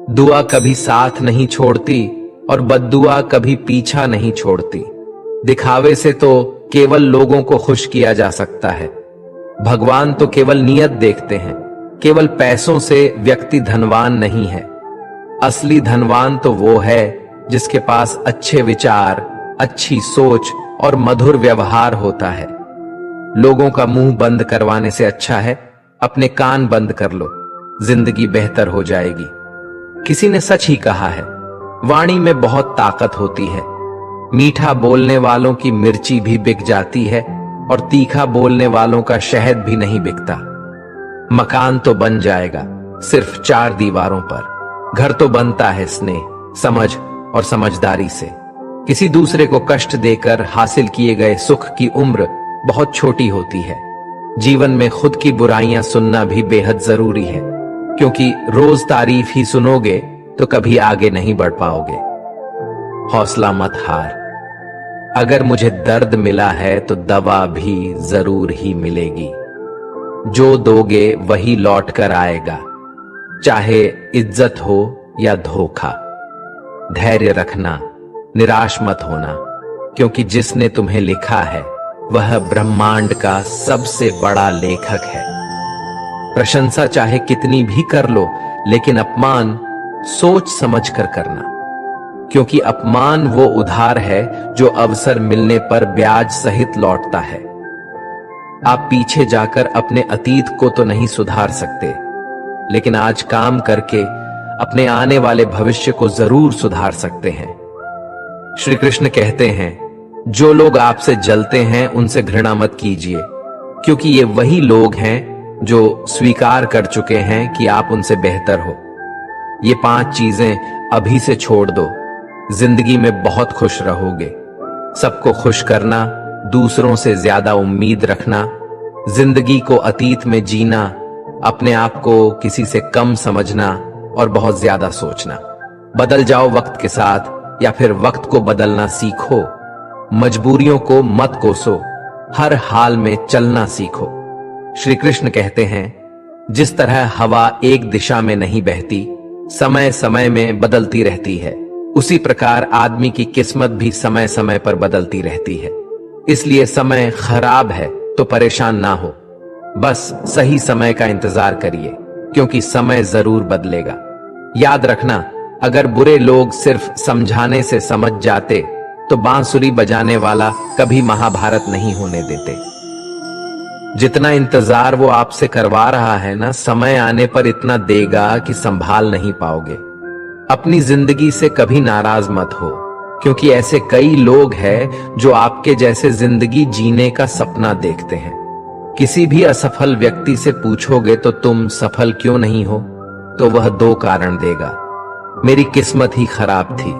दुआ कभी साथ नहीं छोड़ती और बद्दुआ कभी पीछा नहीं छोड़ती। दिखावे से तो केवल लोगों को खुश किया जा सकता है। भगवान तो केवल नियत देखते हैं। केवल पैसों से व्यक्ति धनवान नहीं है। असली धनवान तो वो है जिसके पास अच्छे विचार, अच्छी सोच और मधुर व्यवहार होता है। लोगों का मुंह बंद करवाने से अच्छा है अपने कान बंद कर लो, जिंदगी बेहतर हो जाएगी। किसी ने सच ही कहा है, वाणी में बहुत ताकत होती है। मीठा बोलने वालों की मिर्ची भी बिक जाती है और तीखा बोलने वालों का शहद भी नहीं बिकता। मकान तो बन जाएगा सिर्फ 4 दीवारों पर। घर तो बनता है स्नेह, समझ और समझदारी से। किसी दूसरे को कष्ट देकर हासिल किए गए सुख की उम्र बहुत छोटी होती है। जीवन में खुद की बुराइयां सुनना भी बेहद जरूरी है, क्योंकि रोज तारीफ ही सुनोगे तो कभी आगे नहीं बढ़ पाओगे। हौसला मत हार। अगर मुझे दर्द मिला है तो दवा भी जरूर ही मिलेगी। जो दोगे वही लौट कर आएगा, चाहे इज्जत हो या धोखा। धैर्य रखना, निराश मत होना, क्योंकि जिसने तुम्हें लिखा है वह ब्रह्मांड का सबसे बड़ा लेखक है। प्रशंसा चाहे कितनी भी कर लो, लेकिन अपमान सोच समझ कर करना, क्योंकि अपमान वो उधार है जो अवसर मिलने पर ब्याज सहित लौटता है। आप पीछे जाकर अपने अतीत को तो नहीं सुधार सकते, लेकिन आज काम करके अपने आने वाले भविष्य को जरूर सुधार सकते हैं। श्री कृष्ण कहते हैं, जो लोग आपसे जलते हैं उनसे घृणा मत कीजिए, क्योंकि ये वही लोग हैं जो स्वीकार कर चुके हैं कि आप उनसे बेहतर हो। ये 5 चीजें अभी से छोड़ दो, जिंदगी में बहुत खुश रहोगे। सबको खुश करना, दूसरों से ज्यादा उम्मीद रखना, जिंदगी को अतीत में जीना, अपने आप को किसी से कम समझना और बहुत ज्यादा सोचना। बदल जाओ वक्त के साथ, या फिर वक्त को बदलना सीखो। मजबूरियों को मत कोसो, हर हाल में चलना सीखो। श्री कृष्ण कहते हैं, जिस तरह हवा एक दिशा में नहीं बहती, समय समय में बदलती रहती है, उसी प्रकार आदमी की किस्मत भी समय समय पर बदलती रहती है। इसलिए समय खराब है तो परेशान ना हो, बस सही समय का इंतजार करिए, क्योंकि समय जरूर बदलेगा। याद रखना, अगर बुरे लोग सिर्फ समझाने से समझ जाते तो बांसुरी बजाने वाला कभी महाभारत नहीं होने देते। जितना इंतजार वो आपसे करवा रहा है ना, समय आने पर इतना देगा कि संभाल नहीं पाओगे। अपनी जिंदगी से कभी नाराज मत हो, क्योंकि ऐसे कई लोग हैं जो आपके जैसे जिंदगी जीने का सपना देखते हैं। किसी भी असफल व्यक्ति से पूछोगे तो तुम सफल क्यों नहीं हो, तो वह 2 कारण देगा। मेरी किस्मत ही खराब थी,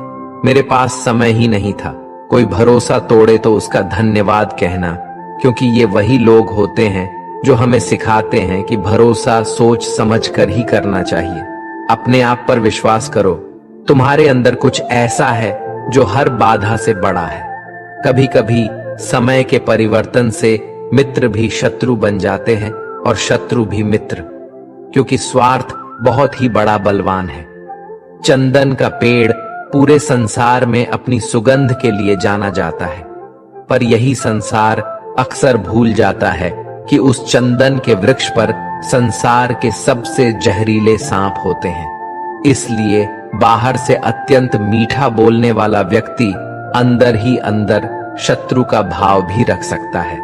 मेरे पास समय ही नहीं था। कोई भरोसा तोड़े तो उसका धन्यवाद कहना, क्योंकि ये वही लोग होते हैं जो हमें सिखाते हैं कि भरोसा सोच समझ कर ही करना चाहिए। अपने आप पर विश्वास करो, तुम्हारे अंदर कुछ ऐसा है जो हर बाधा से बड़ा है। कभी कभी समय के परिवर्तन से मित्र भी शत्रु बन जाते हैं और शत्रु भी मित्र, क्योंकि स्वार्थ बहुत ही बड़ा बलवान है। चंदन का पेड़ पूरे संसार में अपनी सुगंध के लिए जाना जाता है, पर यही संसार अक्सर भूल जाता है कि उस चंदन के वृक्ष पर संसार के सबसे जहरीले सांप होते हैं। इसलिए बाहर से अत्यंत मीठा बोलने वाला व्यक्ति अंदर ही अंदर शत्रु का भाव भी रख सकता है।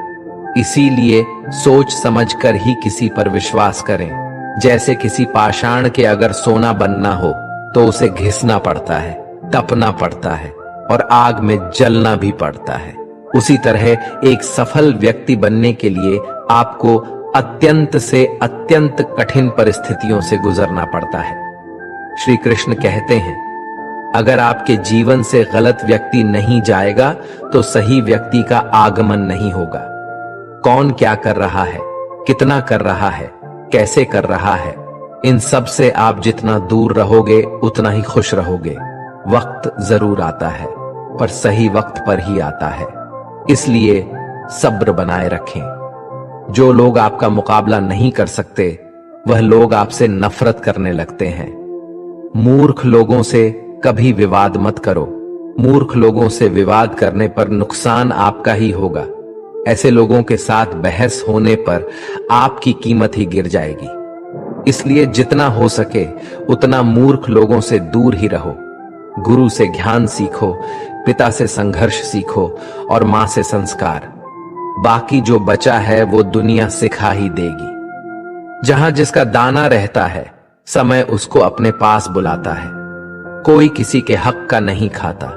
इसीलिए सोच समझकर ही किसी पर विश्वास करें। जैसे किसी पाषाण के अगर सोना बनना हो तो उसे घिसना पड़ता है, तपना पड़ता है और आग में जलना भी पड़ता है। उसी तरह एक सफल व्यक्ति बनने के लिए आपको अत्यंत से अत्यंत कठिन परिस्थितियों से गुजरना पड़ता है। श्री कृष्ण कहते हैं, अगर आपके जीवन से गलत व्यक्ति नहीं जाएगा तो सही व्यक्ति का आगमन नहीं होगा। कौन क्या कर रहा है, कितना कर रहा है, कैसे कर रहा है, इन सब से आप जितना दूर रहोगे उतना ही खुश रहोगे। वक्त जरूर आता है, पर सही वक्त पर ही आता है। इसलिए सब्र बनाए रखें। जो लोग आपका मुकाबला नहीं कर सकते वह लोग आपसे नफरत करने लगते हैं। मूर्ख लोगों से कभी विवाद मत करो। मूर्ख लोगों से विवाद करने पर नुकसान आपका ही होगा। ऐसे लोगों के साथ बहस होने पर आपकी कीमत ही गिर जाएगी। इसलिए जितना हो सके उतना मूर्ख लोगों से दूर ही रहो। गुरु से ज्ञान सीखो, पिता से संघर्ष सीखो और मां से संस्कार। बाकी जो बचा है वो दुनिया सिखा ही देगी। जहां जिसका दाना रहता है, समय उसको अपने पास बुलाता है। कोई किसी के हक का नहीं खाता।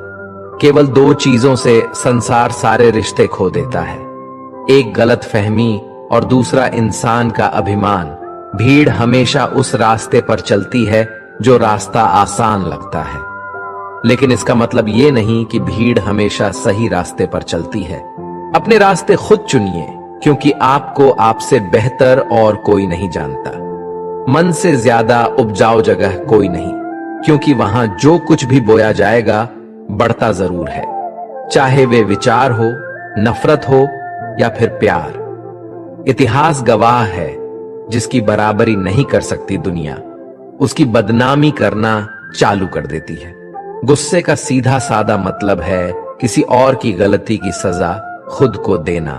केवल दो चीजों से संसार सारे रिश्ते खो देता है, एक गलत फहमी और दूसरा इंसान का अभिमान। भीड़ हमेशा उस रास्ते पर चलती है जो रास्ता आसान लगता है, लेकिन इसका मतलब ये नहीं कि भीड़ हमेशा सही रास्ते पर चलती है। अपने रास्ते खुद चुनिए, क्योंकि आपको आपसे बेहतर और कोई नहीं जानता। मन से ज्यादा उपजाऊ जगह कोई नहीं, क्योंकि वहां जो कुछ भी बोया जाएगा बढ़ता जरूर है, चाहे वे विचार हो, नफरत हो या फिर प्यार। इतिहास गवाह है, जिसकी बराबरी नहीं कर सकती दुनिया, उसकी बदनामी करना चालू कर देती है। गुस्से का सीधा सादा मतलब है किसी और की गलती की सजा खुद को देना।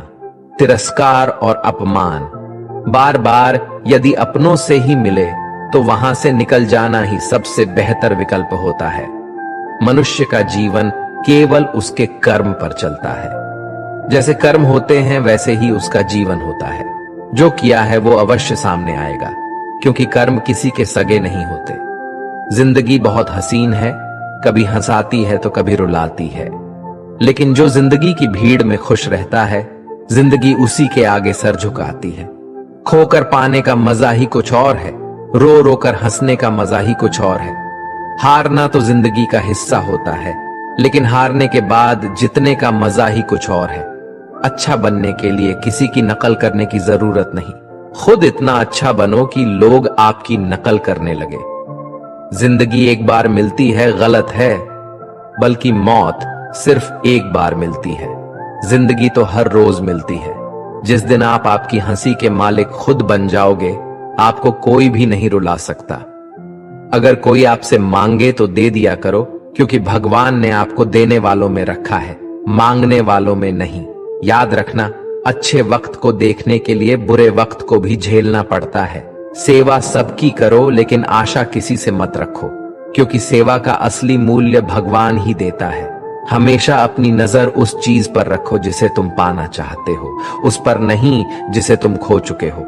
तिरस्कार और अपमान बार बार यदि अपनों से ही मिले तो वहां से निकल जाना ही सबसे बेहतर विकल्प होता है। मनुष्य का जीवन केवल उसके कर्म पर चलता है। जैसे कर्म होते हैं वैसे ही उसका जीवन होता है। जो किया है वो अवश्य सामने आएगा, क्योंकि कर्म किसी के सगे नहीं होते। जिंदगी बहुत हसीन है, कभी हंसाती है तो कभी रुलाती है, लेकिन जो जिंदगी की भीड़ में खुश रहता है, जिंदगी उसी के आगे सर झुकाती है। खोकर पाने का मजा ही कुछ और है, रो रो कर हंसने का मजा ही कुछ और है। हारना तो जिंदगी का हिस्सा होता है, लेकिन हारने के बाद जीतने का मजा ही कुछ और है। अच्छा बनने के लिए किसी की नकल करने की जरूरत नहीं, खुद इतना अच्छा बनो कि लोग आपकी नकल करने लगे। जिंदगी एक बार मिलती है गलत है, बल्कि मौत सिर्फ एक बार मिलती है। जिंदगी तो हर रोज मिलती है। जिस दिन आप आपकी हंसी के मालिक खुद बन जाओगे, आपको कोई भी नहीं रुला सकता। अगर कोई आपसे मांगे तो दे दिया करो, क्योंकि भगवान ने आपको देने वालों में रखा है, मांगने वालों में नहीं। याद रखना, अच्छे वक्त को देखने के लिए बुरे वक्त को भी झेलना पड़ता है। सेवा सबकी करो, लेकिन आशा किसी से मत रखो, क्योंकि सेवा का असली मूल्य भगवान ही देता है। हमेशा अपनी नजर उस चीज पर रखो जिसे तुम पाना चाहते हो, उस पर नहीं जिसे तुम खो चुके हो।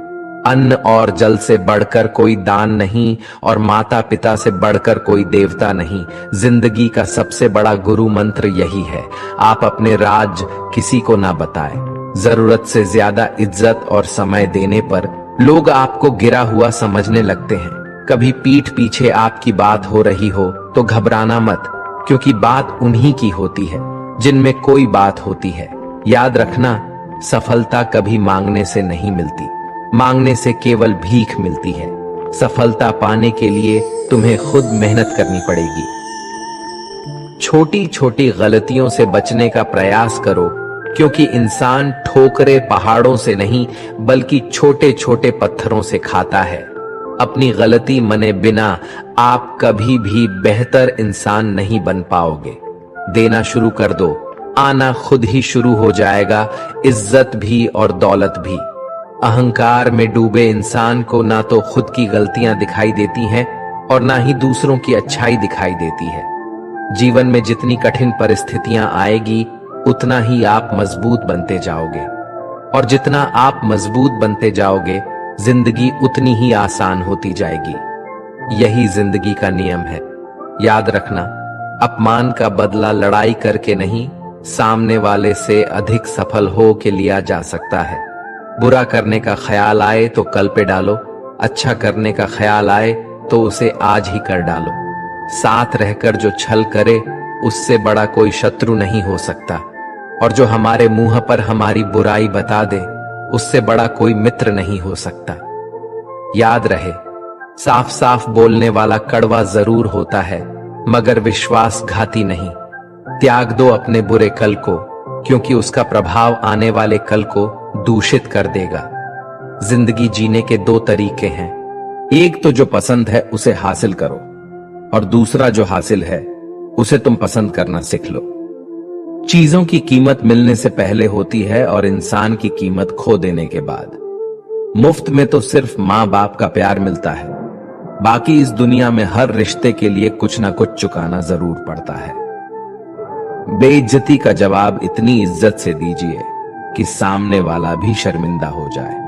अन्न और जल से बढ़कर कोई दान नहीं, और माता पिता से बढ़कर कोई देवता नहीं। जिंदगी का सबसे बड़ा गुरु मंत्र यही है, आप अपने राज किसी को ना बताएं। जरूरत से ज्यादा इज्जत और समय देने पर लोग आपको गिरा हुआ समझने लगते हैं। कभी पीठ पीछे आपकी बात हो रही हो तो घबराना मत, क्योंकि बात उन्हीं की होती है जिनमें कोई बात होती है। याद रखना, सफलता कभी मांगने से नहीं मिलती, मांगने से केवल भीख मिलती है। सफलता पाने के लिए तुम्हें खुद मेहनत करनी पड़ेगी। छोटी छोटी गलतियों से बचने का प्रयास करो, क्योंकि इंसान ठोकरे पहाड़ों से नहीं बल्कि छोटे छोटे पत्थरों से खाता है। अपनी गलती मने बिना आप कभी भी बेहतर इंसान नहीं बन पाओगे। देना शुरू कर दो, आना खुद ही शुरू हो जाएगा, इज्जत भी और दौलत भी। अहंकार में डूबे इंसान को ना तो खुद की गलतियां दिखाई देती हैं और ना ही दूसरों की अच्छाई दिखाई देती है। जीवन में जितनी कठिन परिस्थितियां आएगी, उतना ही आप मजबूत बनते जाओगे, और जितना आप मजबूत बनते जाओगे, जिंदगी उतनी ही आसान होती जाएगी। यही जिंदगी का नियम है। याद रखना, अपमान का बदला लड़ाई करके नहीं, सामने वाले से अधिक सफल हो के लिया जा सकता है। बुरा करने का ख्याल आए तो कल पे डालो, अच्छा करने का ख्याल आए तो उसे आज ही कर डालो। साथ रहकर जो छल करे, उससे बड़ा कोई शत्रु नहीं हो सकता, और जो हमारे मुंह पर हमारी बुराई बता दे, उससे बड़ा कोई मित्र नहीं हो सकता। याद रहे, साफ साफ बोलने वाला कड़वा जरूर होता है, मगर विश्वासघाती नहीं। त्याग दो अपने बुरे कल को, क्योंकि उसका प्रभाव आने वाले कल को दूषित कर देगा। जिंदगी जीने के दो तरीके हैं, एक तो जो पसंद है उसे हासिल करो, और दूसरा जो हासिल है उसे तुम पसंद करना सीख लो। चीजों की कीमत मिलने से पहले होती है और इंसान की कीमत खो देने के बाद। मुफ्त में तो सिर्फ मां बाप का प्यार मिलता है, बाकी इस दुनिया में हर रिश्ते के लिए कुछ ना कुछ चुकाना जरूर पड़ता है। बेइज्जती का जवाब इतनी इज्जत से दीजिए कि सामने वाला भी शर्मिंदा हो जाए।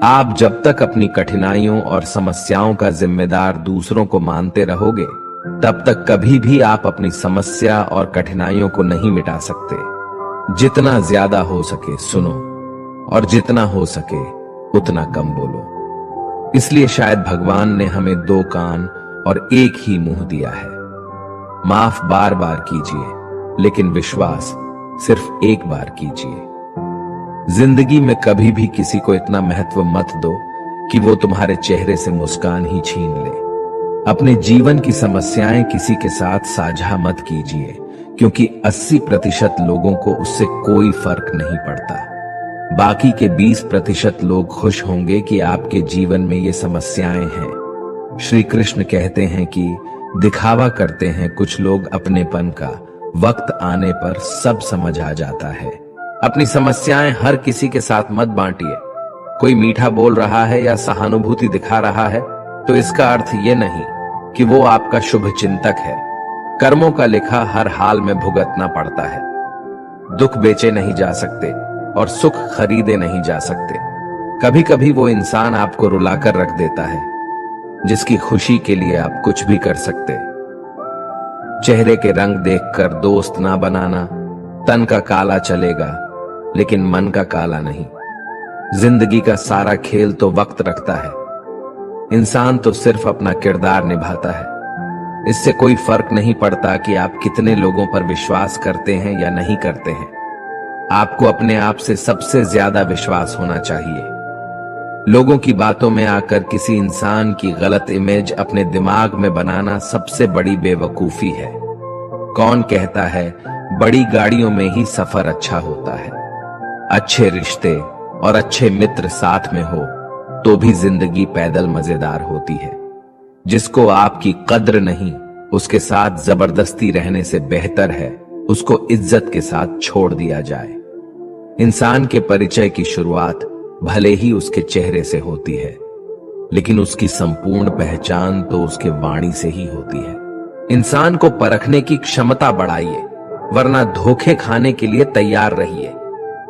आप जब तक अपनी कठिनाइयों और समस्याओं का जिम्मेदार दूसरों को मानते रहोगे, तब तक कभी भी आप अपनी समस्या और कठिनाइयों को नहीं मिटा सकते। जितना ज्यादा हो सके सुनो, और जितना हो सके उतना कम बोलो। इसलिए शायद भगवान ने हमें दो कान और एक ही मुंह दिया है। माफ बार बार कीजिए, लेकिन विश्वास सिर्फ एक बार कीजिए। जिंदगी में कभी भी किसी को इतना महत्व मत दो कि वो तुम्हारे चेहरे से मुस्कान ही छीन ले। अपने जीवन की समस्याएं किसी के साथ साझा मत कीजिए, क्योंकि 80% लोगों को उससे कोई फर्क नहीं पड़ता। बाकी के 20% लोग खुश होंगे कि आपके जीवन में ये समस्याएं हैं। श्री कृष्ण कहते हैं कि दिखावा करते हैं कुछ लोग अपनेपन का, वक्त आने पर सब समझ आ जाता है। अपनी समस्याएं हर किसी के साथ मत बांटिए। कोई मीठा बोल रहा है या सहानुभूति दिखा रहा है तो इसका अर्थ ये नहीं कि वो आपका शुभ चिंतक है। कर्मों का लिखा हर हाल में भुगतना पड़ता है। दुख बेचे नहीं जा सकते और सुख खरीदे नहीं जा सकते। कभी कभी वो इंसान आपको रुलाकर रख देता है जिसकी खुशी के लिए आप कुछ भी कर सकते। चेहरे के रंग देखकर दोस्त ना बनाना। तन का काला चलेगा लेकिन मन का काला नहीं। जिंदगी का सारा खेल तो वक्त रखता है। इंसान तो सिर्फ अपना किरदार निभाता है। इससे कोई फर्क नहीं पड़ता कि आप कितने लोगों पर विश्वास करते हैं या नहीं करते हैं। आपको अपने आप से सबसे ज्यादा विश्वास होना चाहिए। लोगों की बातों में आकर किसी इंसान की गलत इमेज अपने दिमाग में बनाना सबसे बड़ी बेवकूफी है। कौन कहता है बड़ी गाड़ियों में ही सफर अच्छा होता है। अच्छे रिश्ते और अच्छे मित्र साथ में हो तो भी जिंदगी पैदल मजेदार होती है। जिसको आपकी कद्र नहीं, उसके साथ जबरदस्ती रहने से बेहतर है उसको इज्जत के साथ छोड़ दिया जाए। इंसान के परिचय की शुरुआत भले ही उसके चेहरे से होती है, लेकिन उसकी संपूर्ण पहचान तो उसके वाणी से ही होती है। इंसान को परखने की क्षमता बढ़ाइए, वरना धोखे खाने के लिए तैयार रहिए।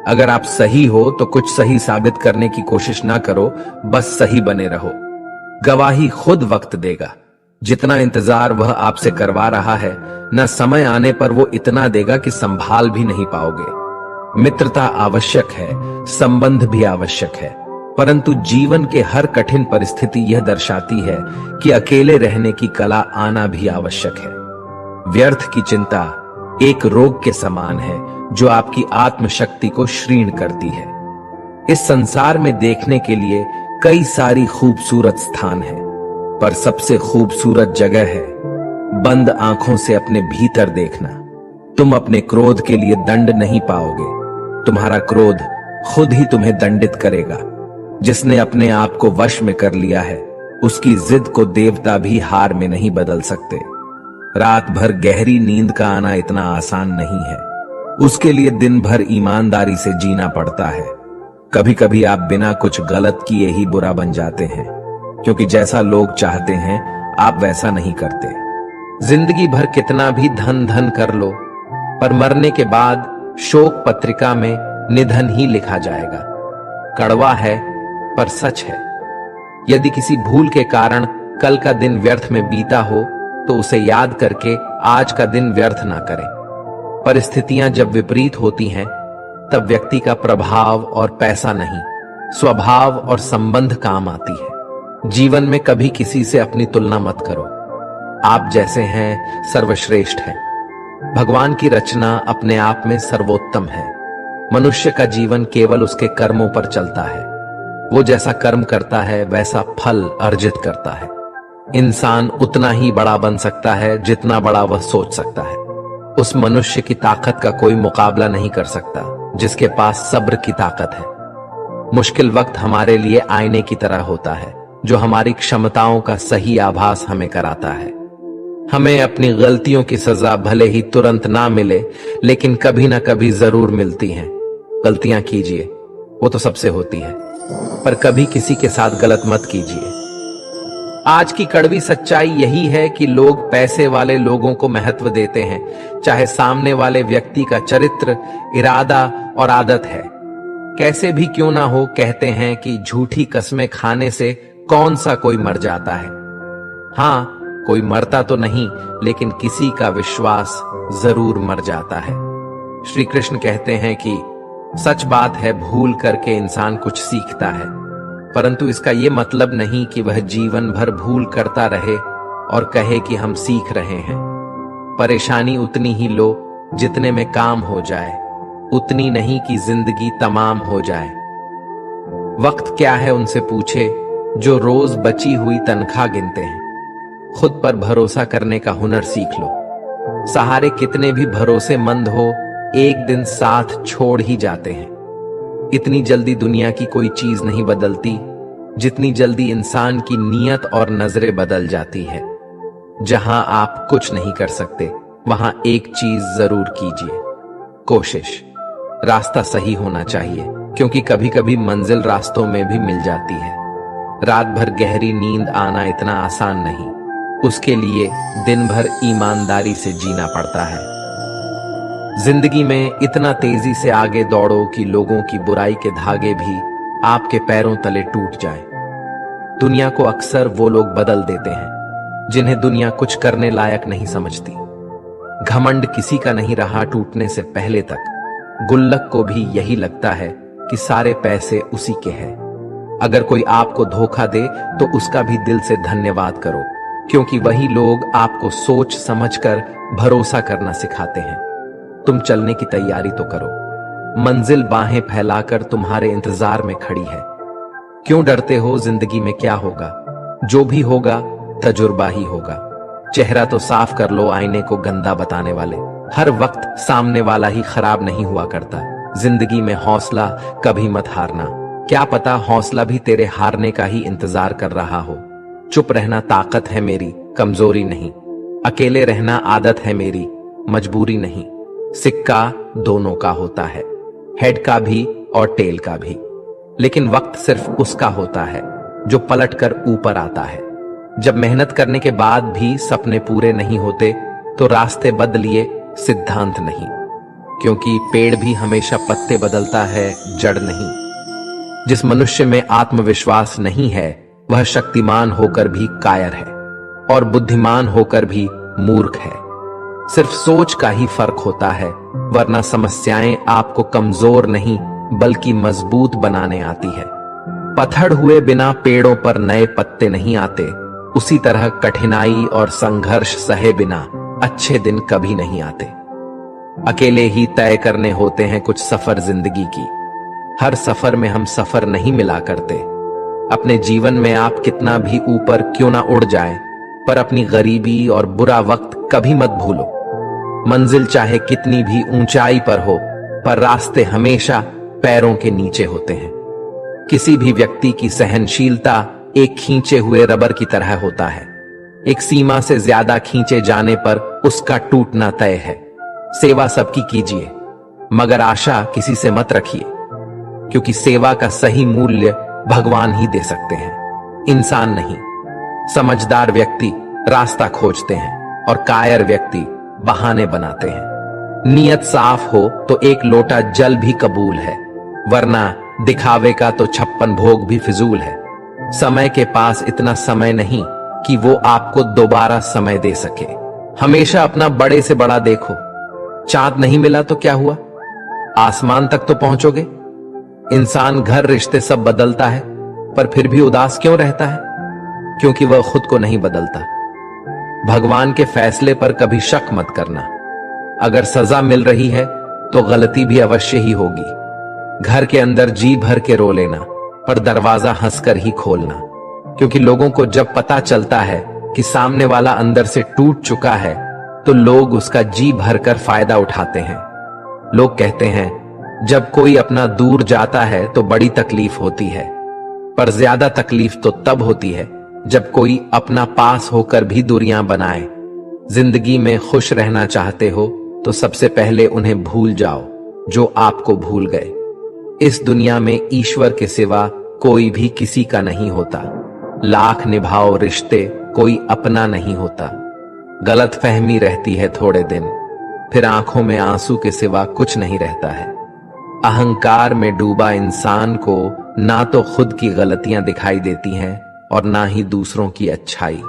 अगर आप सही हो तो कुछ सही साबित करने की कोशिश ना करो, बस सही बने रहो। गवाही खुद वक्त देगा। जितना इंतजार वह आपसे करवा रहा है, न समय आने पर वो इतना देगा कि संभाल भी नहीं पाओगे। मित्रता आवश्यक है, संबंध भी आवश्यक है, परंतु जीवन के हर कठिन परिस्थिति यह दर्शाती है कि अकेले रहने की कला आना भी आवश्यक है। व्यर्थ की चिंता एक रोग के समान है जो आपकी आत्मशक्ति को क्षीण करती है। इस संसार में देखने के लिए कई सारी खूबसूरत स्थान हैं, पर सबसे खूबसूरत जगह है बंद आंखों से अपने भीतर देखना। तुम अपने क्रोध के लिए दंड नहीं पाओगे, तुम्हारा क्रोध खुद ही तुम्हें दंडित करेगा। जिसने अपने आप को वश में कर लिया है, उसकी जिद को देवता भी हार में नहीं बदल सकते। रात भर गहरी नींद का आना इतना आसान नहीं है। उसके लिए दिन भर ईमानदारी से जीना पड़ता है। कभी कभी आप बिना कुछ गलत किए ही बुरा बन जाते हैं, क्योंकि जैसा लोग चाहते हैं आप वैसा नहीं करते। जिंदगी भर कितना भी धन धन कर लो, पर मरने के बाद शोक पत्रिका में निधन ही लिखा जाएगा। कड़वा है पर सच है। यदि किसी भूल के कारण कल का दिन व्यर्थ में बीता हो तो उसे याद करके आज का दिन व्यर्थ ना करें। परिस्थितियां जब विपरीत होती हैं, तब व्यक्ति का प्रभाव और पैसा नहीं, स्वभाव और संबंध काम आती है। जीवन में कभी किसी से अपनी तुलना मत करो। आप जैसे हैं सर्वश्रेष्ठ हैं। भगवान की रचना अपने आप में सर्वोत्तम है। मनुष्य का जीवन केवल उसके कर्मों पर चलता है। वो जैसा कर्म करता है वैसा फल अर्जित करता है। इंसान उतना ही बड़ा बन सकता है जितना बड़ा वह सोच सकता है। उस मनुष्य की ताकत का कोई मुकाबला नहीं कर सकता जिसके पास सब्र की ताकत है। मुश्किल वक्त हमारे लिए आईने की तरह होता है। जो हमारी क्षमताओं का सही आभास हमें कराता है। हमें अपनी गलतियों की सजा भले ही तुरंत ना मिले, लेकिन कभी ना कभी जरूर मिलती हैं। गलतियां कीजिए, वो तो सबसे होती है, पर कभी किसी के साथ गलत मत कीजिए। आज की कड़वी सच्चाई यही है कि लोग पैसे वाले लोगों को महत्व देते हैं, चाहे सामने वाले व्यक्ति का चरित्र, इरादा और आदत है कैसे भी क्यों ना हो। कहते हैं कि झूठी कस्में खाने से कौन सा कोई मर जाता है। हाँ, कोई मरता तो नहीं, लेकिन किसी का विश्वास जरूर मर जाता है। श्री कृष्ण कहते हैं कि सच बात है, भूल करके इंसान कुछ सीखता है, परंतु इसका यह मतलब नहीं कि वह जीवन भर भूल करता रहे और कहे कि हम सीख रहे हैं। परेशानी उतनी ही लो जितने में काम हो जाए, उतनी नहीं कि जिंदगी तमाम हो जाए। वक्त क्या है उनसे पूछे जो रोज बची हुई तनख्वाह गिनते हैं। खुद पर भरोसा करने का हुनर सीख लो। सहारे कितने भी भरोसेमंद हो, एक दिन साथ छोड़ ही जाते हैं। इतनी जल्दी दुनिया की कोई चीज नहीं बदलती जितनी जल्दी इंसान की नीयत और नजरें बदल जाती है। जहां आप कुछ नहीं कर सकते, वहां एक चीज जरूर कीजिए, कोशिश। रास्ता सही होना चाहिए, क्योंकि कभी कभी मंजिल रास्तों में भी मिल जाती है। रात भर गहरी नींद आना इतना आसान नहीं, उसके लिए दिन भर ईमानदारी से जीना पड़ता है। जिंदगी में इतना तेजी से आगे दौड़ो कि लोगों की बुराई के धागे भी आपके पैरों तले टूट जाएं। दुनिया को अक्सर वो लोग बदल देते हैं जिन्हें दुनिया कुछ करने लायक नहीं समझती। घमंड किसी का नहीं रहा टूटने से पहले तक। गुल्लक को भी यही लगता है कि सारे पैसे उसी के हैं। अगर कोई आपको धोखा दे तो उसका भी दिल से धन्यवाद करो, क्योंकि वही लोग आपको सोच समझकर भरोसा करना सिखाते हैं। तुम चलने की तैयारी तो करो, मंजिल बाहें फैलाकर तुम्हारे इंतजार में खड़ी है। क्यों डरते हो? जिंदगी में क्या होगा? जो भी होगा तजुर्बा ही होगा। चेहरा तो साफ कर लो, आईने को गंदा बताने वाले। हर वक्त सामने वाला ही खराब नहीं हुआ करता। जिंदगी में हौसला कभी मत हारना, क्या पता हौसला भी तेरे हारने का ही इंतजार कर रहा हो। चुप रहना ताकत है मेरी, कमजोरी नहीं। अकेले रहना आदत है मेरी, मजबूरी नहीं। सिक्का दोनों का होता है, हेड का भी और टेल का भी, लेकिन वक्त सिर्फ उसका होता है जो पलटकर ऊपर आता है। जब मेहनत करने के बाद भी सपने पूरे नहीं होते तो रास्ते बदलिए, सिद्धांत नहीं, क्योंकि पेड़ भी हमेशा पत्ते बदलता है, जड़ नहीं। जिस मनुष्य में आत्मविश्वास नहीं है वह शक्तिमान होकर भी कायर है और बुद्धिमान होकर भी मूर्ख है। सिर्फ सोच का ही फर्क होता है, वरना समस्याएं आपको कमजोर नहीं बल्कि मजबूत बनाने आती है। पत्थर हुए बिना पेड़ों पर नए पत्ते नहीं आते, उसी तरह कठिनाई और संघर्ष सहे बिना अच्छे दिन कभी नहीं आते। अकेले ही तय करने होते हैं कुछ सफर जिंदगी की। हर सफर में हम सफर नहीं मिला करते। अपने जीवन में आप कितना भी ऊपर क्यों ना उड़ जाएं, पर अपनी गरीबी और बुरा वक्त कभी मत भूलो। मंजिल चाहे कितनी भी ऊंचाई पर हो, पर रास्ते हमेशा पैरों के नीचे होते हैं। किसी भी व्यक्ति की सहनशीलता एक खींचे हुए रबर की तरह होता है। एक सीमा से ज्यादा खींचे जाने पर उसका टूटना तय है। सेवा सबकी कीजिए, मगर आशा किसी से मत रखिए, क्योंकि सेवा का सही मूल्य भगवान ही दे सकते हैं, इंसान नहीं। समझदार व्यक्ति रास्ता खोजते हैं और कायर व्यक्ति बहाने बनाते हैं। नियत साफ हो तो एक लोटा जल भी कबूल है, वरना दिखावे का तो 56 भोग भी फिजूल है। समय के पास इतना समय नहीं कि वो आपको दोबारा समय दे सके। हमेशा अपना बड़े से बड़ा देखो। चांद नहीं मिला तो क्या हुआ, आसमान तक तो पहुंचोगे। इंसान, घर, रिश्ते सब बदलता है, पर फिर भी उदास क्यों रहता है? क्योंकि वह खुद को नहीं बदलता। भगवान के फैसले पर कभी शक मत करना। अगर सजा मिल रही है तो गलती भी अवश्य ही होगी। घर के अंदर जी भर के रो लेना, पर दरवाजा हंसकर ही खोलना, क्योंकि लोगों को जब पता चलता है कि सामने वाला अंदर से टूट चुका है तो लोग उसका जी भरकर फायदा उठाते हैं। लोग कहते हैं जब कोई अपना दूर जाता है तो बड़ी तकलीफ होती है, पर ज्यादा तकलीफ तो तब होती है जब कोई अपना पास होकर भी दूरियां बनाए। जिंदगी में खुश रहना चाहते हो तो सबसे पहले उन्हें भूल जाओ जो आपको भूल गए। इस दुनिया में ईश्वर के सिवा कोई भी किसी का नहीं होता। लाख निभाओ रिश्ते, कोई अपना नहीं होता। गलतफहमी रहती है थोड़े दिन, फिर आंखों में आंसू के सिवा कुछ नहीं रहता है। अहंकार में डूबा इंसान को ना तो खुद की गलतियां दिखाई देती हैं और ना ही दूसरों की अच्छाई।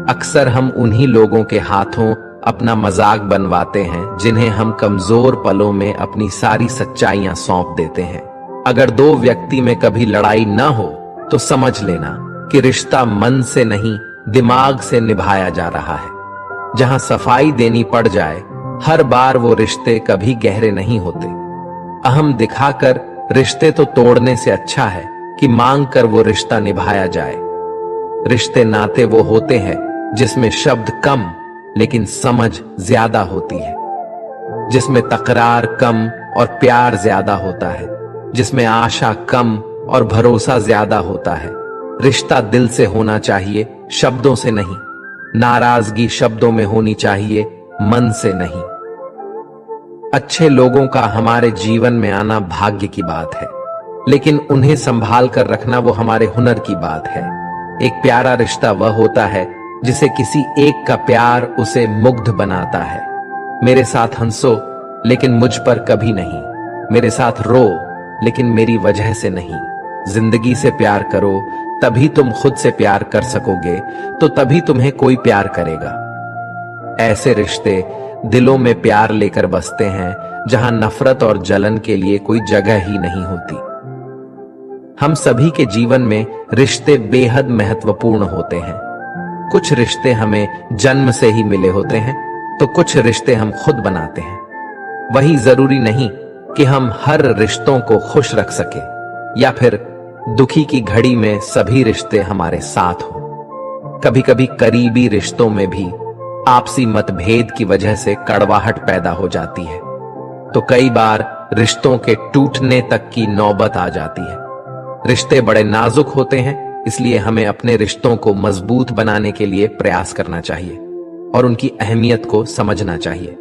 अक्सर हम उन्हीं लोगों के हाथों अपना मजाक बनवाते हैं जिन्हें हम कमजोर पलों में अपनी सारी सच्चाइयां सौंप देते हैं। अगर दो व्यक्ति में कभी लड़ाई ना हो तो समझ लेना कि रिश्ता मन से नहीं दिमाग से निभाया जा रहा है। जहां सफाई देनी पड़ जाए हर बार वो रिश्ते कभी गहरे नहीं होते। अहम दिखाकर रिश्ते तो तोड़ने से अच्छा है कि मांग कर वो रिश्ता निभाया जाए। रिश्ते नाते वो होते हैं जिसमें शब्द कम लेकिन समझ ज्यादा होती है, जिसमें तकरार कम और प्यार ज्यादा होता है, जिसमें आशा कम और भरोसा ज्यादा होता है। रिश्ता दिल से होना चाहिए, शब्दों से नहीं। नाराजगी शब्दों में होनी चाहिए, मन से नहीं। अच्छे लोगों का हमारे जीवन में आना भाग्य की बात है, लेकिन उन्हें संभाल कर रखना वो हमारे हुनर की बात है। एक प्यारा रिश्ता वह होता है जिसे किसी एक का प्यार उसे मुग्ध बनाता है। मेरे साथ हंसो लेकिन मुझ पर कभी नहीं, मेरे साथ रो लेकिन मेरी वजह से नहीं। जिंदगी से प्यार करो तभी तुम खुद से प्यार कर सकोगे, तो तभी तुम्हें कोई प्यार करेगा। ऐसे रिश्ते दिलों में प्यार लेकर बसते हैं जहां नफरत और जलन के लिए कोई जगह ही नहीं होती। हम सभी के जीवन में रिश्ते बेहद महत्वपूर्ण होते हैं। कुछ रिश्ते हमें जन्म से ही मिले होते हैं तो कुछ रिश्ते हम खुद बनाते हैं। वही जरूरी नहीं कि हम हर रिश्तों को खुश रख सके या फिर दुखी की घड़ी में सभी रिश्ते हमारे साथ हो। कभी कभी करीबी रिश्तों में भी आपसी मतभेद की वजह से कड़वाहट पैदा हो जाती है, तो कई बार रिश्तों के टूटने तक की नौबत आ जाती है। रिश्ते बड़े नाजुक होते हैं, इसलिए हमें अपने रिश्तों को मजबूत बनाने के लिए प्रयास करना चाहिए और उनकी अहमियत को समझना चाहिए।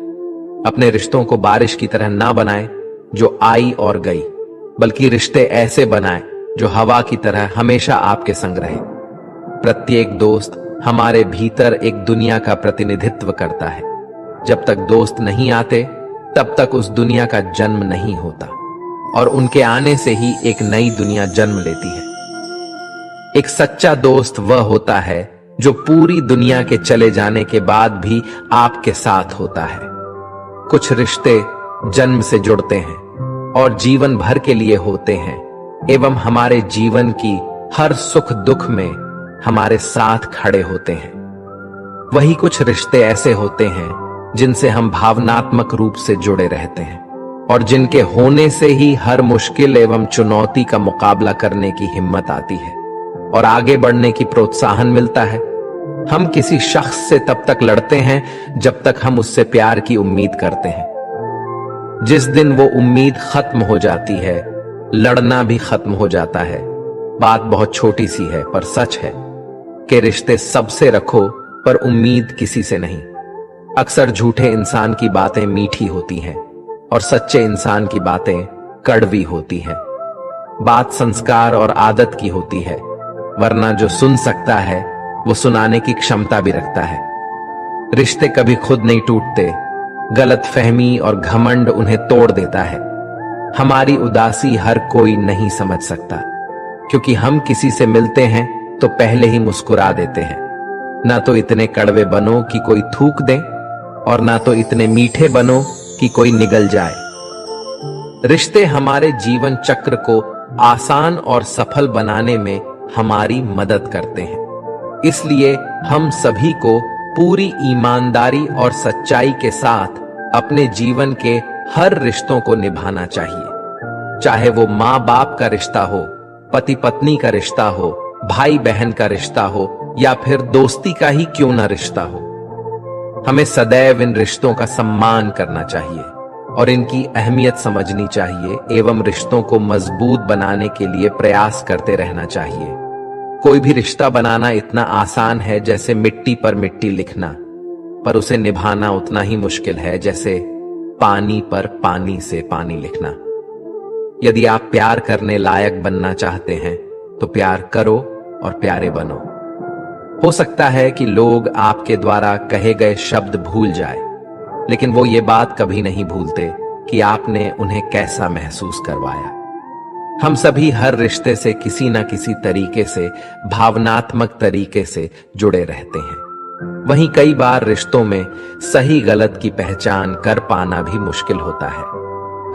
अपने रिश्तों को बारिश की तरह ना बनाएं जो आई और गई, बल्कि रिश्ते ऐसे बनाएं जो हवा की तरह हमेशा आपके संग रहे। प्रत्येक दोस्त हमारे भीतर एक दुनिया का प्रतिनिधित्व करता है। जब तक दोस्त नहीं आते तब तक उस दुनिया का जन्म नहीं होता, और उनके आने से ही एक नई दुनिया जन्म लेती है। एक सच्चा दोस्त वह होता है जो पूरी दुनिया के चले जाने के बाद भी आपके साथ होता है। कुछ रिश्ते जन्म से जुड़ते हैं और जीवन भर के लिए होते हैं एवं हमारे जीवन की हर सुख दुख में हमारे साथ खड़े होते हैं। वही कुछ रिश्ते ऐसे होते हैं जिनसे हम भावनात्मक रूप से जुड़े रहते हैं और जिनके होने से ही हर मुश्किल एवं चुनौती का मुकाबला करने की हिम्मत आती है और आगे बढ़ने की प्रोत्साहन मिलता है। हम किसी शख्स से तब तक लड़ते हैं जब तक हम उससे प्यार की उम्मीद करते हैं। जिस दिन वो उम्मीद खत्म हो जाती है, लड़ना भी खत्म हो जाता है। बात बहुत छोटी सी है पर सच है कि रिश्ते सबसे रखो पर उम्मीद किसी से नहीं। अक्सर झूठे इंसान की बातें मीठी होती हैं और सच्चे इंसान की बातें कड़वी होती हैं। बात संस्कार और आदत की होती है, वरना जो सुन सकता है वो सुनाने की क्षमता भी रखता है। रिश्ते कभी खुद नहीं टूटते, गलतफहमी और घमंड उन्हें तोड़ देता है। हमारी उदासी हर कोई नहीं समझ सकता, क्योंकि हम किसी से मिलते हैं तो पहले ही मुस्कुरा देते हैं। ना तो इतने कड़वे बनो कि कोई थूक दे और ना तो इतने मीठे बनो कि कोई निगल जाए। रिश्ते हमारे जीवन चक्र को आसान और सफल बनाने में हमारी मदद करते हैं। इसलिए हम सभी को पूरी ईमानदारी और सच्चाई के साथ अपने जीवन के हर रिश्तों को निभाना चाहिए। चाहे वो माँ बाप का रिश्ता हो, पति पत्नी का रिश्ता हो, भाई बहन का रिश्ता हो या फिर दोस्ती का ही क्यों ना रिश्ता हो। हमें सदैव इन रिश्तों का सम्मान करना चाहिए और इनकी अहमियत समझनी चाहिए एवं रिश्तों को मजबूत बनाने के लिए प्रयास करते रहना चाहिए। कोई भी रिश्ता बनाना इतना आसान है जैसे मिट्टी पर मिट्टी लिखना, पर उसे निभाना उतना ही मुश्किल है जैसे पानी पर पानी से पानी लिखना। यदि आप प्यार करने लायक बनना चाहते हैं तो प्यार करो और प्यारे बनो। हो सकता है कि लोग आपके द्वारा कहे गए शब्द भूल जाए, लेकिन वो ये बात कभी नहीं भूलते कि आपने उन्हें कैसा महसूस करवाया। हम सभी हर रिश्ते से किसी न किसी तरीके से भावनात्मक तरीके से जुड़े रहते हैं। वहीं कई बार रिश्तों में सही गलत की पहचान कर पाना भी मुश्किल होता है।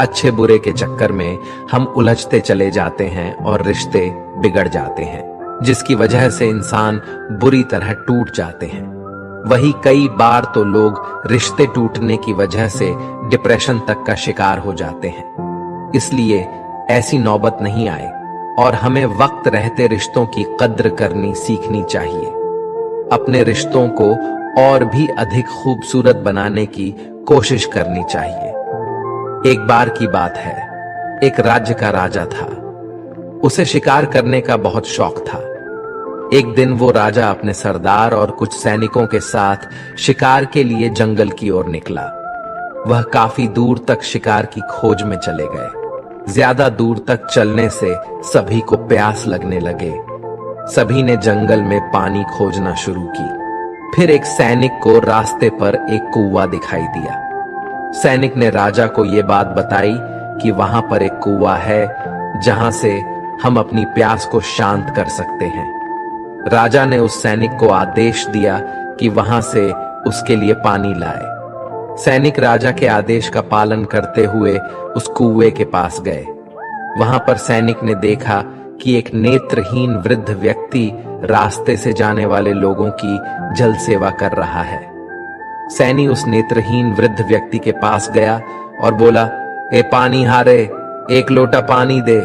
अच्छे बुरे के चक्कर में हम उलझते चले जाते हैं और रिश्ते बिगड़ जाते हैं, जिसकी वजह से इंसान बुरी तरह टूट जाते हैं। वही कई बार तो लोग रिश्ते टूटने की वजह से डिप्रेशन तक का शिकार हो जाते हैं। इसलिए ऐसी नौबत नहीं आए और हमें वक्त रहते रिश्तों की कद्र करनी सीखनी चाहिए। अपने रिश्तों को और भी अधिक खूबसूरत बनाने की कोशिश करनी चाहिए। एक बार की बात है, एक राज्य का राजा था। उसे शिकार करने का बहुत शौक था। एक दिन वो राजा अपने सरदार और कुछ सैनिकों के साथ शिकार के लिए जंगल की ओर निकला। वह काफी दूर तक शिकार की खोज में चले गए। ज्यादा दूर तक चलने से सभी को प्यास लगने लगे। सभी ने जंगल में पानी खोजना शुरू की। फिर एक सैनिक को रास्ते पर एक कुआं दिखाई दिया। सैनिक ने राजा को यह बात बताई कि वहां पर एक कुआं है जहां से हम अपनी प्यास को शांत कर सकते हैं। राजा ने उस सैनिक को आदेश दिया कि वहां से उसके लिए पानी लाए। सैनिक राजा के आदेश का पालन करते हुए उस कुएं के पास गए। वहां पर सैनिक ने देखा कि एक नेत्रहीन वृद्ध व्यक्ति रास्ते से जाने वाले लोगों की जल सेवा कर रहा है। सैनी उस नेत्रहीन वृद्ध व्यक्ति के पास गया और बोला, ए पानी हारे, एक लोटा पानी दे,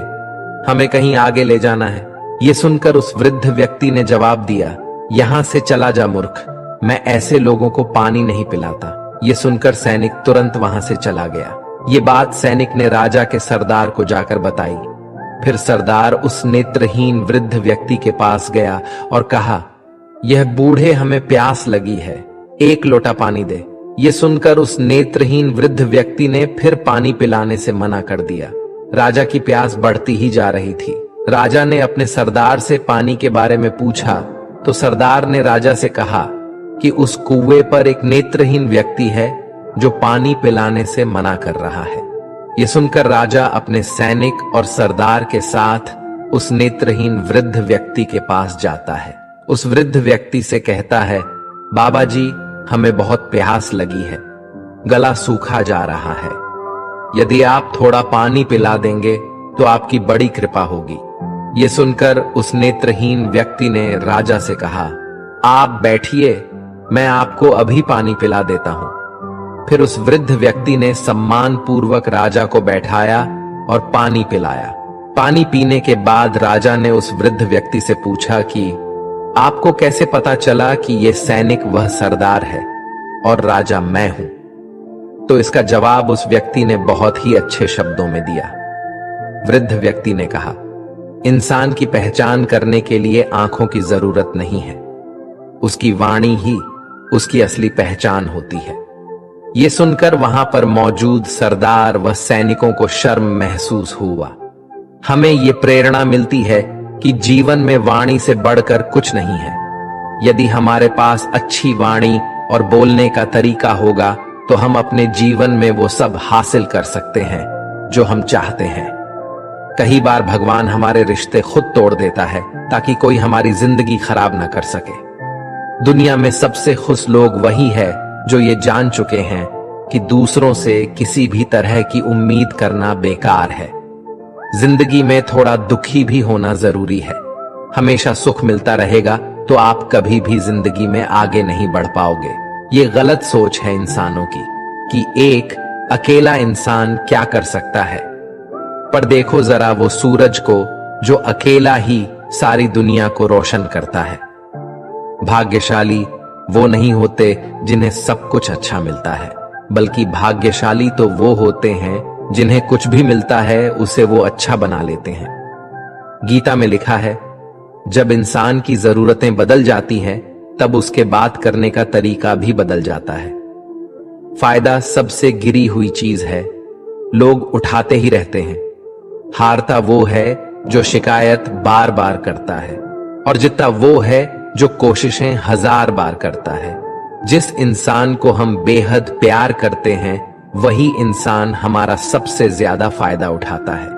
हमें कहीं आगे ले जाना है। ये सुनकर उस वृद्ध व्यक्ति ने जवाब दिया, यहां से चला जा मूर्ख, मैं ऐसे लोगों को पानी नहीं पिलाता। ये सुनकर सैनिक तुरंत वहां से चला गया। ये बात सैनिक ने राजा के सरदार को जाकर बताई। फिर सरदार उस नेत्रहीन वृद्ध व्यक्ति के पास गया और कहा, यह बूढ़े, हमें प्यास लगी है, एक लोटा पानी दे। ये सुनकर उस नेत्रहीन वृद्ध व्यक्ति ने फिर पानी पिलाने से मना कर दिया। राजा की प्यास बढ़ती ही जा रही थी। राजा ने अपने सरदार से पानी के बारे में पूछा तो सरदार ने राजा से कहा कि उस कुएं पर एक नेत्रहीन व्यक्ति है जो पानी पिलाने से मना कर रहा है। यह सुनकर राजा अपने सैनिक और सरदार के साथ उस नेत्रहीन वृद्ध व्यक्ति के पास जाता है। उस वृद्ध व्यक्ति से कहता है, बाबा जी, हमें बहुत प्यास लगी है, गला सूखा जा रहा है, यदि आप थोड़ा पानी पिला देंगे तो आपकी बड़ी कृपा होगी। ये सुनकर उस नेत्रहीन व्यक्ति ने राजा से कहा, आप बैठिए, मैं आपको अभी पानी पिला देता हूं। फिर उस वृद्ध व्यक्ति ने सम्मान पूर्वक राजा को बैठाया और पानी पिलाया। पानी पीने के बाद राजा ने उस वृद्ध व्यक्ति से पूछा कि आपको कैसे पता चला कि यह सैनिक वह सरदार है और राजा मैं हूं? तो इसका जवाब उस व्यक्ति ने बहुत ही अच्छे शब्दों में दिया। वृद्ध व्यक्ति ने कहा, इंसान की पहचान करने के लिए आंखों की जरूरत नहीं है, उसकी वाणी ही उसकी असली पहचान होती है। यह सुनकर वहां पर मौजूद सरदार व सैनिकों को शर्म महसूस हुआ। हमें यह प्रेरणा मिलती है कि जीवन में वाणी से बढ़कर कुछ नहीं है। यदि हमारे पास अच्छी वाणी और बोलने का तरीका होगा तो हम अपने जीवन में वो सब हासिल कर सकते हैं जो हम चाहते हैं। कई बार भगवान हमारे रिश्ते खुद तोड़ देता है ताकि कोई हमारी जिंदगी खराब ना कर सके। दुनिया में सबसे खुश लोग वही है जो ये जान चुके हैं कि दूसरों से किसी भी तरह की उम्मीद करना बेकार है। जिंदगी में थोड़ा दुखी भी होना जरूरी है। हमेशा सुख मिलता रहेगा तो आप कभी भी जिंदगी में आगे नहीं बढ़ पाओगे। ये गलत सोच है इंसानों की कि एक अकेला इंसान क्या कर सकता है। पर देखो जरा वो सूरज को जो अकेला ही सारी दुनिया को रोशन करता है। भाग्यशाली वो नहीं होते जिन्हें सब कुछ अच्छा मिलता है। बल्कि भाग्यशाली तो वो होते हैं जिन्हें कुछ भी मिलता है उसे वो अच्छा बना लेते हैं। गीता में लिखा है, जब इंसान की जरूरतें बदल जाती हैं तब उसके बात करने का तरीका भी बदल जाता है। फायदा सबसे गिरी हुई चीज है, लोग उठाते ही रहते हैं। हारता वो है जो शिकायत बार बार करता है, और जीतता वो है जो कोशिशें 1000 बार करता है। जिस इंसान को हम बेहद प्यार करते हैं वही इंसान हमारा सबसे ज्यादा फायदा उठाता है,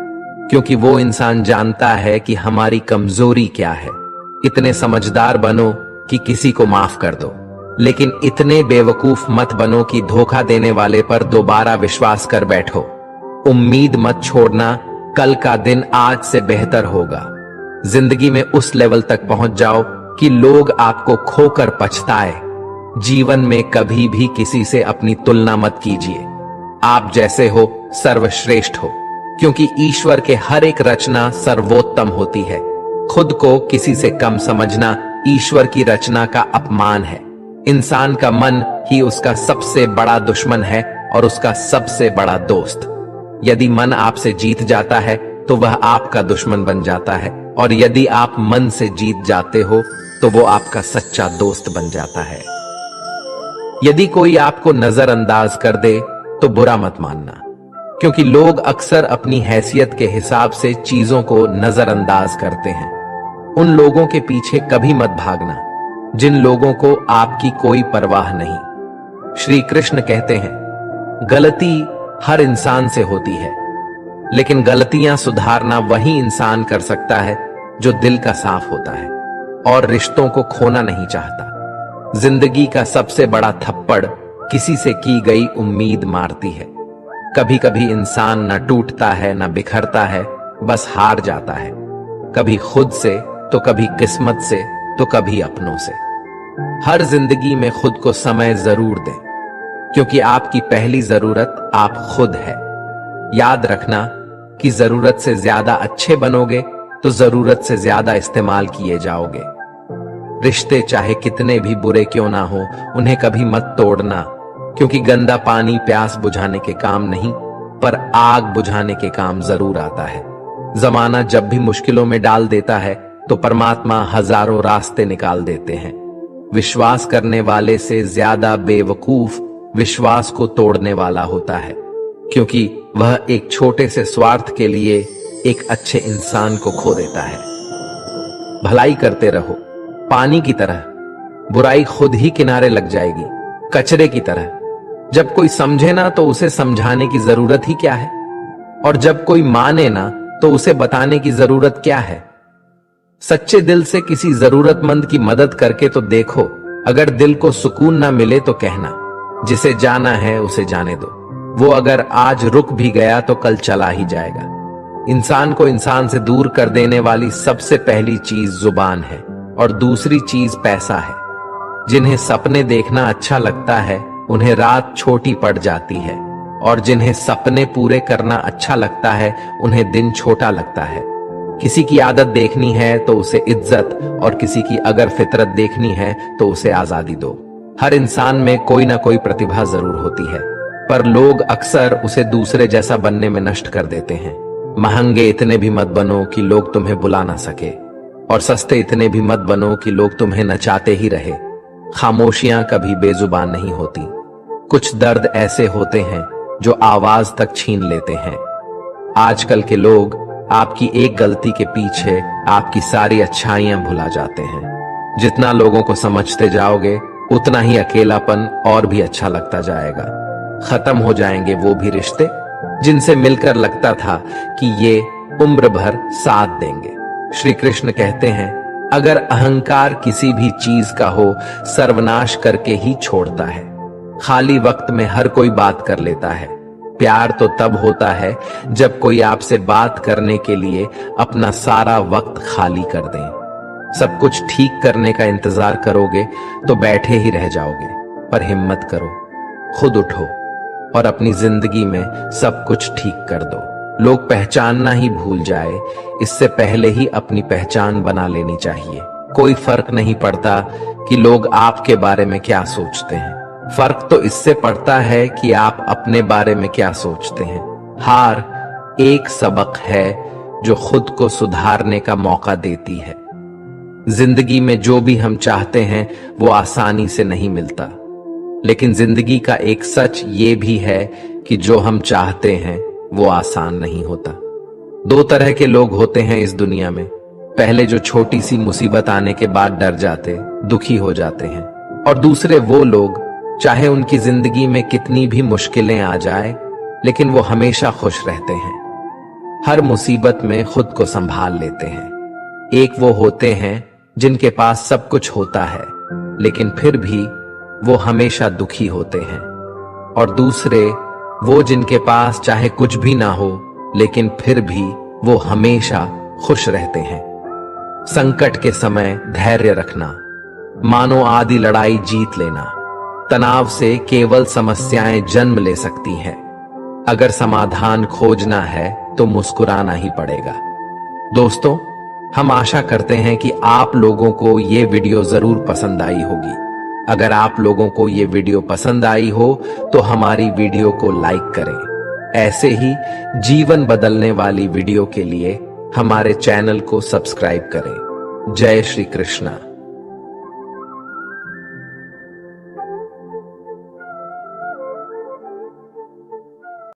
क्योंकि वो इंसान जानता है कि हमारी कमजोरी क्या है। इतने समझदार बनो कि किसी को माफ कर दो, लेकिन इतने बेवकूफ मत बनो कि धोखा देने वाले पर दोबारा विश्वास कर बैठो। उम्मीद मत छोड़ना, कल का दिन आज से बेहतर होगा। जिंदगी में उस लेवल तक पहुंच जाओ कि लोग आपको खोकर पछताए। जीवन में कभी भी किसी से अपनी तुलना मत कीजिए। आप जैसे हो सर्वश्रेष्ठ हो, क्योंकि ईश्वर के हर एक रचना सर्वोत्तम होती है। खुद को किसी से कम समझना ईश्वर की रचना का अपमान है। इंसान का मन ही उसका सबसे बड़ा दुश्मन है और उसका सबसे बड़ा दोस्त। यदि मन आपसे जीत जाता है तो वह आपका दुश्मन बन जाता है, और यदि आप मन से जीत जाते हो तो वो आपका सच्चा दोस्त बन जाता है। यदि कोई आपको नजरअंदाज कर दे तो बुरा मत मानना, क्योंकि लोग अक्सर अपनी हैसियत के हिसाब से चीजों को नजरअंदाज करते हैं। उन लोगों के पीछे कभी मत भागना जिन लोगों को आपकी कोई परवाह नहीं। श्री कृष्ण कहते हैं, गलती हर इंसान से होती है, लेकिन गलतियां सुधारना वही इंसान कर सकता है जो दिल का साफ होता है और रिश्तों को खोना नहीं चाहता। जिंदगी का सबसे बड़ा थप्पड़ किसी से की गई उम्मीद मारती है। कभी कभी इंसान न टूटता है न बिखरता है, बस हार जाता है। कभी खुद से तो कभी किस्मत से तो कभी अपनों से। हर जिंदगी में खुद को समय जरूर दें, क्योंकि आपकी पहली जरूरत आप खुद है। याद रखना कि जरूरत से ज्यादा अच्छे बनोगे तो जरूरत से ज्यादा इस्तेमाल किए जाओगे। रिश्ते चाहे कितने भी बुरे क्यों ना हो, उन्हें कभी मत तोड़ना, क्योंकि गंदा पानी प्यास बुझाने के काम नहीं पर आग बुझाने के काम जरूर आता है। जमाना जब भी मुश्किलों में डाल देता है तो परमात्मा हजारों रास्ते निकाल देते हैं। विश्वास करने वाले से ज्यादा बेवकूफ विश्वास को तोड़ने वाला होता है, क्योंकि वह एक छोटे से स्वार्थ के लिए एक अच्छे इंसान को खो देता है। भलाई करते रहो पानी की तरह, बुराई खुद ही किनारे लग जाएगी, कचरे की तरह। जब कोई समझे ना तो उसे समझाने की जरूरत ही क्या है, और जब कोई माने ना तो उसे बताने की जरूरत क्या है। सच्चे दिल से किसी जरूरतमंद की मदद करके तो देखो। अगर दिल को सुकून ना मिले तो कहना, जिसे जाना है उसे जाने दो। वो अगर आज रुक भी गया तो कल चला ही जाएगा। इंसान को इंसान से दूर कर देने वाली सबसे पहली चीज जुबान है, और दूसरी चीज पैसा है। जिन्हें सपने देखना अच्छा लगता है उन्हें रात छोटी पड़ जाती है, और जिन्हें सपने पूरे करना अच्छा लगता है उन्हें दिन छोटा लगता है। किसी की आदत देखनी है तो उसे इज्जत, और किसी की अगर फितरत देखनी है तो उसे आजादी दो। हर इंसान में कोई ना कोई प्रतिभा जरूर होती है, पर लोग अक्सर उसे दूसरे जैसा बनने में नष्ट कर देते हैं। महंगे इतने भी मत बनो कि लोग तुम्हें बुला ना सके, और सस्ते इतने भी मत बनो कि लोग तुम्हें नचाते ही रहे। खामोशियां कभी बेजुबान नहीं होती। कुछ दर्द ऐसे होते हैं जो आवाज तक छीन लेते हैं। आजकल के लोग आपकी एक गलती के पीछे आपकी सारी अच्छाइयां भुला जाते हैं। जितना लोगों को समझते जाओगे उतना ही अकेलापन और भी अच्छा लगता जाएगा। खत्म हो जाएंगे वो भी रिश्ते जिनसे मिलकर लगता था कि ये उम्र भर साथ देंगे। श्री कृष्ण कहते हैं, अगर अहंकार किसी भी चीज का हो सर्वनाश करके ही छोड़ता है। खाली वक्त में हर कोई बात कर लेता है। प्यार तो तब होता है जब कोई आपसे बात करने के लिए अपना सारा वक्त खाली कर दे। सब कुछ ठीक करने का इंतजार करोगे तो बैठे ही रह जाओगे, पर हिम्मत करो, खुद उठो और अपनी जिंदगी में सब कुछ ठीक कर दो। लोग पहचानना ही भूल जाए इससे पहले ही अपनी पहचान बना लेनी चाहिए। कोई फर्क नहीं पड़ता कि लोग आपके बारे में क्या सोचते हैं। फर्क तो इससे पड़ता है कि आप अपने बारे में क्या सोचते हैं। हार एक सबक है जो खुद को सुधारने का मौका देती है। जिंदगी में जो भी हम चाहते हैं वो आसानी से नहीं मिलता, लेकिन जिंदगी का एक सच ये भी है कि जो हम चाहते हैं वो आसान नहीं होता। दो तरह के लोग होते हैं इस दुनिया में। पहले जो छोटी सी मुसीबत आने के बाद डर जाते, दुखी हो जाते हैं, और दूसरे वो लोग चाहे उनकी जिंदगी में कितनी भी मुश्किलें आ जाए लेकिन वो हमेशा खुश रहते हैं, हर मुसीबत में खुद को संभाल लेते हैं। एक वो होते हैं जिनके पास सब कुछ होता है लेकिन फिर भी वो हमेशा दुखी होते हैं, और दूसरे वो जिनके पास चाहे कुछ भी ना हो लेकिन फिर भी वो हमेशा खुश रहते हैं। संकट के समय धैर्य रखना, मानो आधी लड़ाई जीत लेना। तनाव से केवल समस्याएं जन्म ले सकती हैं। अगर समाधान खोजना है तो मुस्कुराना ही पड़ेगा। दोस्तों, हम आशा करते हैं कि आप लोगों को ये वीडियो जरूर पसंद आई होगी। अगर आप लोगों को ये वीडियो पसंद आई हो तो हमारी वीडियो को लाइक करें। ऐसे ही जीवन बदलने वाली वीडियो के लिए हमारे चैनल को सब्सक्राइब करें। जय श्री कृष्णा।